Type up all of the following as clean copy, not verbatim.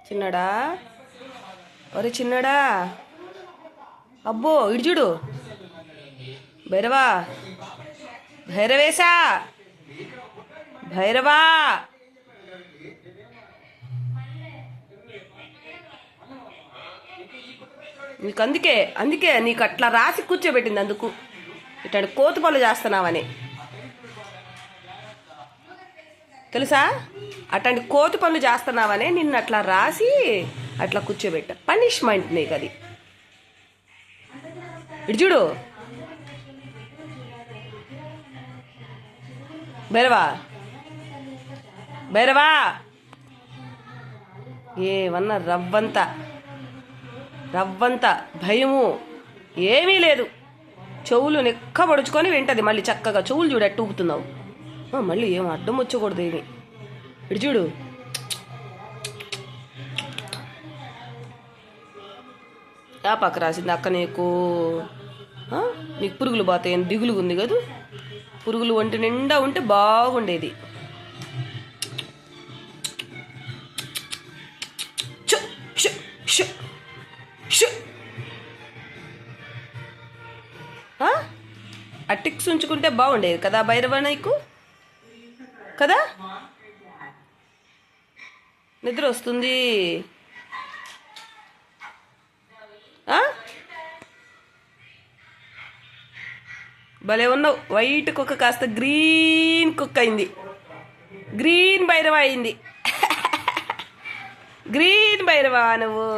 చిన్నడా, ఒరే చిన్నడా, అబ్బో ఇటు చూడు. భైరవా, భైరవేశా, భైరవా. నీకు అందుకే అందుకే నీకు అట్లా రాసి కూర్చోబెట్టింది. అందుకు ఇట్లాంటి కోతి పనులు చేస్తున్నావని తెలుసా. అట్లాంటి కోతి పనులు చేస్తున్నావని నిన్ను అట్లా రాసి అట్లా కూర్చోబెట్టా. పనిష్మెంట్ నీకు అది. ఇటు చూడు. భైరవా, భైరవా, ఏమన్నా రవ్వంత భయము ఏమీ లేదు. చెవులు నెక్కబడుచుకొని వింటది. మళ్ళీ చక్కగా చెవులు చూడు ఎట్టు ఊపుతున్నావు. మళ్ళీ ఏం అడ్డం వచ్చకూడదు ఏమి. ఇటు చూడు. ఆ పక్క రాసింది అక్క నీకు. నీకు పురుగులు పోతాయని దిగులుగా ఉంది కదా. పురుగులు ఒంటి నిండా ఉంటే బాగుండేది. ఆ టిక్స్ ఉంచుకుంటే బాగుండేది కదా భైరవ నీకు కదా. నిద్ర వస్తుంది. భలే ఉన్నావు. వైట్ కుక్క కాస్త గ్రీన్ కుక్క అయింది. గ్రీన్ భైరవ అయింది. గ్రీన్ భైరవ నువ్వు.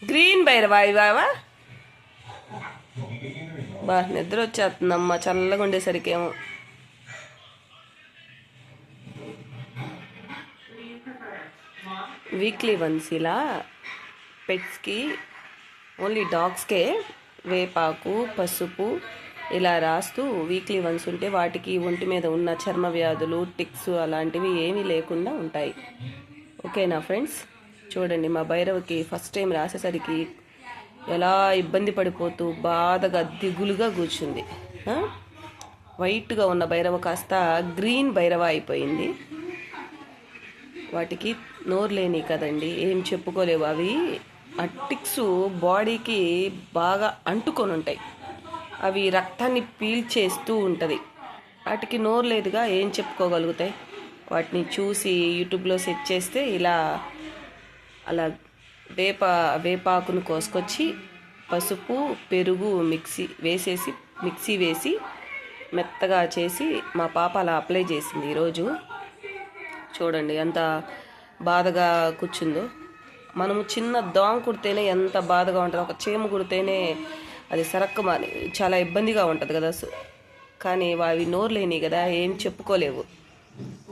గ్రీన్ భైరవ ఇవావా. బా నిద్ర వచ్చేస్తుందమ్మా చల్లగా ఉండేసరికి. ఏమో వీక్లీ వన్స్ ఇలా పెట్స్కి, ఓన్లీ డాగ్స్కే వేపాకు, పసుపు ఇలా రాస్తూ వీక్లీ వన్స్ ఉంటే వాటికి ఒంటి మీద ఉన్న చర్మ వ్యాధులు, టిక్స్ అలాంటివి ఏమీ లేకుండా ఉంటాయి. ఓకేనా ఫ్రెండ్స్. చూడండి మా భైరవకి ఫస్ట్ టైం రాసేసరికి ఎలా ఇబ్బంది పడిపోతూ బాధగా దిగులుగా కూర్చుంది. వైట్గా ఉన్న భైరవ కాస్త గ్రీన్ భైరవ అయిపోయింది. వాటికి నోరు లేని కదండి, ఏం చెప్పుకోలేవు. అవి ఆ టిక్స్ బాడీకి బాగా అంటుకొని ఉంటాయి. అవి రక్తాన్ని పీల్చేస్తూ ఉంటుంది. వాటికి నోరు లేదుగా, ఏం చెప్పుకోగలుగుతాయి. వాటిని చూసి యూట్యూబ్లో సెర్చ్ చేస్తే ఇలా అలా వేపాకును కోసుకొచ్చి పసుపు, పెరుగు మిక్సీ వేసి మెత్తగా చేసి మా పాప అలా అప్లై చేసింది ఈరోజు. చూడండి ఎంత బాధగా కూర్చుందో. మనము చిన్న దోమ కుడితేనే ఎంత బాధగా ఉంటుంది, ఒక చీమ కుడితేనే అది సరక్కమని చాలా ఇబ్బందిగా ఉంటుంది కదా. కానీ అవి నోరు లేని కదా, ఏం చెప్పుకోలేవు.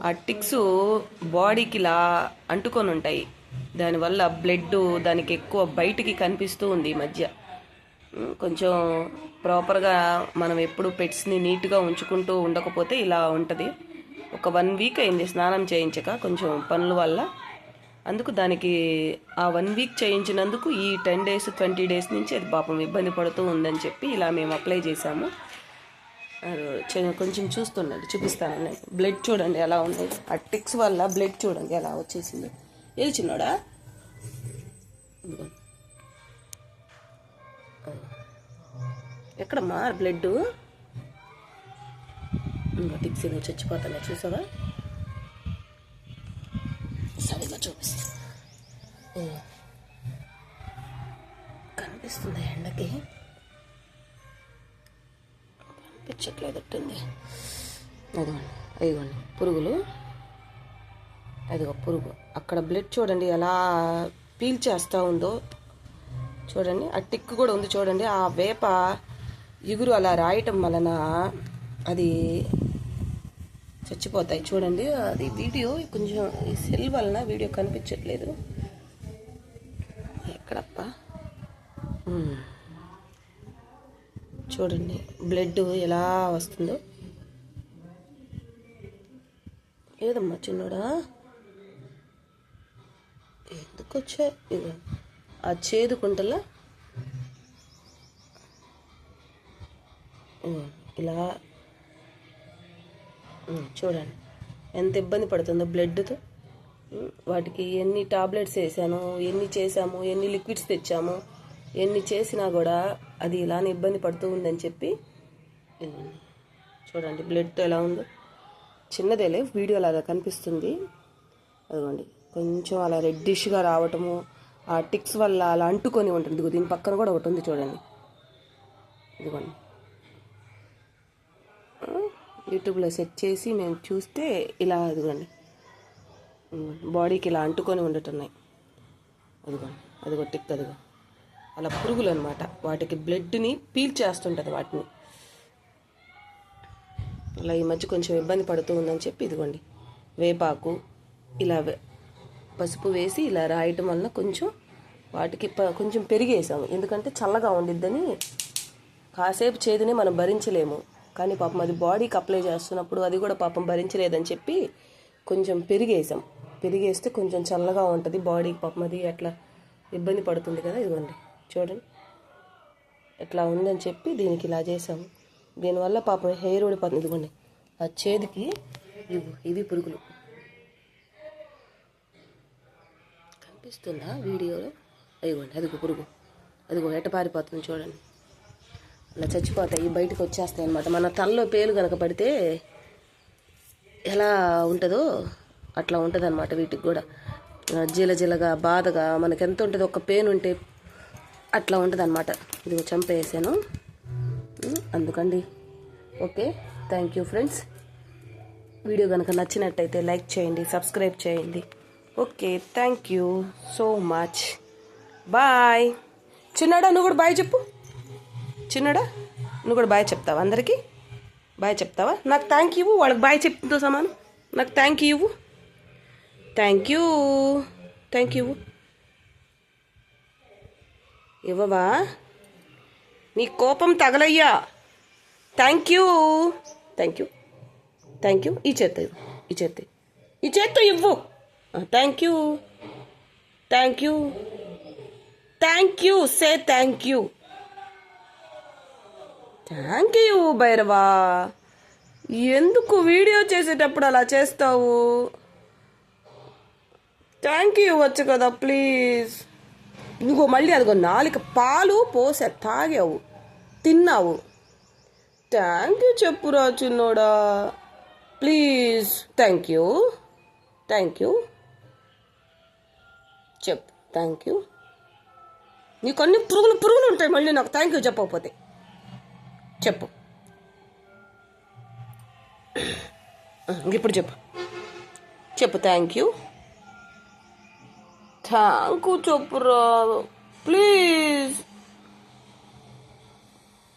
ఆ టిక్స్ బాడీకి ఇలా అంటుకొని ఉంటాయి. దానివల్ల బ్లడ్ దానికి ఎక్కువ బయటికి కనిపిస్తూ ఉంది ఈ మధ్య. కొంచెం ప్రాపర్గా మనం ఎప్పుడు పెట్స్ని నీట్గా ఉంచుకుంటూ ఉండకపోతే ఇలా ఉంటుంది. ఒక 1 వీక్ అయింది స్నానం చేయించక, కొంచెం పనుల వల్ల. అందుకు దానికి ఆ 1 వీక్ చేయించినందుకు ఈ 10 days 20 days నుంచి అది పాపం ఇబ్బంది పడుతూ ఉందని చెప్పి ఇలా మేము అప్లై చేసాము. కొంచెం చూపిస్తాను నేను. బ్లడ్ చూడండి ఎలా ఉన్నాయి. ఆ టిక్స్ వల్ల బ్లడ్ చూడండి ఎలా వచ్చేసింది. ఏది చిన్నోడా. ఎక్కడమ్మా బ్లడ్. ఇంకా టిక్స్ ఏదో చచ్చిపోతానే చూసావా. సరిగా చూపిస్తా. కనిపిస్తుంది ఎండకి, కనిపించట్లేదట్టుంది. అదిగోండి పురుగులు. అదిగో పురుగు. అక్కడ బ్లడ్ చూడండి ఎలా పీల్చేస్తూ ఉందో చూడండి. ఆ టిక్ కూడా ఉంది చూడండి. ఆ వేప ఇగురు అలా రాయటం వలన అది చచ్చిపోతాయి చూడండి. అది వీడియో కొంచెం ఈ సెల్ వలన వీడియో కనిపించట్లేదు. ఎక్కడప్ప చూడండి బ్లడ్ ఎలా వస్తుందో. ఏదమ్మా చిన్నోడా, ఎందుకు వచ్చా. ఆ చేదుకుంటలా ఇలా చూడండి ఎంత ఇబ్బంది పడుతుందో బ్లడ్తో. వాటికి ఎన్ని టాబ్లెట్స్ వేసాను, ఎన్ని చేసాము, ఎన్ని లిక్విడ్స్ తెచ్చాము, ఎన్ని చేసినా కూడా అది ఇలానే ఇబ్బంది పడుతూ ఉందని చెప్పి చూడండి బ్లడ్తో ఎలా ఉందో. చిన్నదేలే, వీడియో లాగా కనిపిస్తుంది. అదిగోండి కొంచెం అలా రెడ్డిష్గా రావటము, ఆ టిక్స్ వల్ల అలా అంటుకొని ఉంటుంది. ఇదిగో దీని పక్కన కూడా ఒకటి ఉంది చూడండి. ఇదిగోండి యూట్యూబ్లో సెట్ చేసి మేము చూస్తే ఇలా అదిగోండి బాడీకి ఇలా అంటుకొని ఉండటున్నాయి. అదిగోండి అదిగో టిక్, అదిగో అలా పురుగులు అనమాట. వాటికి బ్లడ్ని పీల్చేస్తుంటుంది వాటిని. అలా ఈ మధ్య కొంచెం ఇబ్బంది పడుతూ ఉందని చెప్పి ఇదిగోండి వేపాకు ఇలా పసుపు వేసి ఇలా రాయటం వలన కొంచెం వాటికి కొంచెం పెరిగేసాము. ఎందుకంటే చల్లగా ఉండిద్దని. కాసేపు చేదుని మనం భరించలేము, కానీ పాపం అది బాడీకి అప్లై చేస్తున్నప్పుడు అది కూడా పాపం భరించలేదని చెప్పి కొంచెం పెరిగేసాం. పెరిగేస్తే కొంచెం చల్లగా ఉంటుంది బాడీకి. పాపం అది అట్లా ఇబ్బంది పడుతుంది కదా. ఇదిగోండి చూడండి ఎట్లా ఉందని చెప్పి దీనికి ఇలా చేసాము. దీనివల్ల పాపం హెయిర్ ఊడిపోతుంది. ఇదిగోండి ఆ చేతికి ఇవి పురుగులు కనిపిస్తుందా వీడియోలో? అదిగోండి అదిగో పురుగు, అదిగో ఎట్ట పారిపోతుంది చూడండి. అలా చచ్చిపోతాయి, బయటకు వచ్చేస్తాయి అన్నమాట. మన తలలో పేలు కనుక పడితే ఎలా ఉంటుందో అట్లా ఉంటుంది అన్నమాట. వీటికి కూడా జిలజిలగా బాధగా మనకి ఎంత ఉంటుంది, ఒక పెయిన్ ఉంటే అట్లా ఉంటుంది అన్నమాట. ఇదిగో చంపేసాను అందుకండి. Okay, thank you friends. Video కనుక నచ్చినట్టయితే లైక్ చేయండి, సబ్స్క్రైబ్ చేయండి. Okay, thank you so much. Bye. చిన్నాడా నువ్వు కూడా బాయ్ చెప్పు. చిన్నాడా నువ్వు కూడా బాయ్ చెప్తావా? అందరికీ బాయ్ చెప్తావా? నాకు థ్యాంక్ యూ. వాళ్ళకి బాయ్ చెప్తుందో సమానం. నాకు thank you. Thank you. Thank you ఇవ్వవా? నీ కోపం తగలయ్యా. Thank you. Thank you. Thank you. ఈ చేత్తో ఇవ్వు, ఈ చేత్తో ఇవ్వు. Thank you. Thank you. Thank you. Say thank you. Thank you Bhairava. ఎందుకు వీడియో చేసేటప్పుడు అలా చేస్తావు? థ్యాంక్ యూ వచ్చు కదా ప్లీజ్. ఇంకో మళ్ళీ అదిగో నాలుక పాలు పోసా, తాగావు, తిన్నావు. థ్యాంక్ యూ చెప్పురా చిన్నోడా please. Thank you. Thank you చెప్పు. Thank you. నీకు అన్ని పురుగులు ఉంటాయి. మళ్ళీ నాకు థ్యాంక్ యూ చెప్పకపోతే చెప్పు. ఇప్పుడు చెప్పు. Thank you. థ్యాంక్ యూ చెప్పురా ప్లీజ్.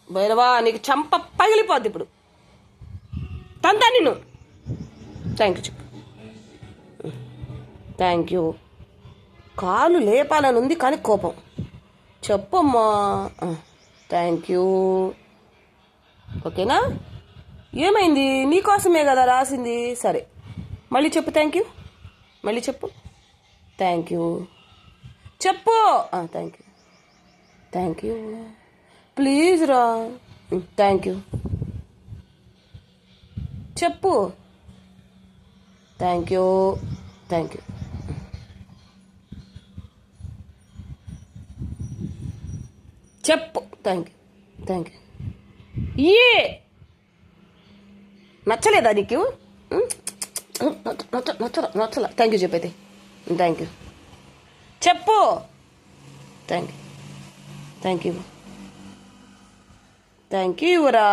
భైరవా నీకు చంప పగిలిపోద్ది ఇప్పుడు. తంతా నిన్ను. థ్యాంక్ యూ చెప్పు. Thank you. కాలు లేపాలని ఉంది కానీ కోపం. చెప్పమ్మా. Thank you. ఓకేనా? ఏమైంది? నీకోసమే కదా రాసింది. సరే మళ్ళీ చెప్పు. Thank you. మళ్ళీ చెప్పు. థ్యాంక్ యూ చెప్పు. Thank you. Thank you please రా. థ్యాంక్ యూ చెప్పు. Thank you. థ్యాంక్ యూ చెప్పు. Thank you. Thank you. నచ్చలేదా నీకు? నచ్చల. థ్యాంక్ యూ చెప్పైతే. థ్యాంక్ యూ చెప్పు. Thank you. Thank you. Thank you రా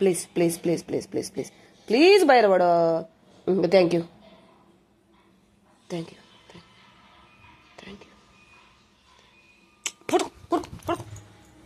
please please please please please please please భైరవాడు. Thank you. Thank you.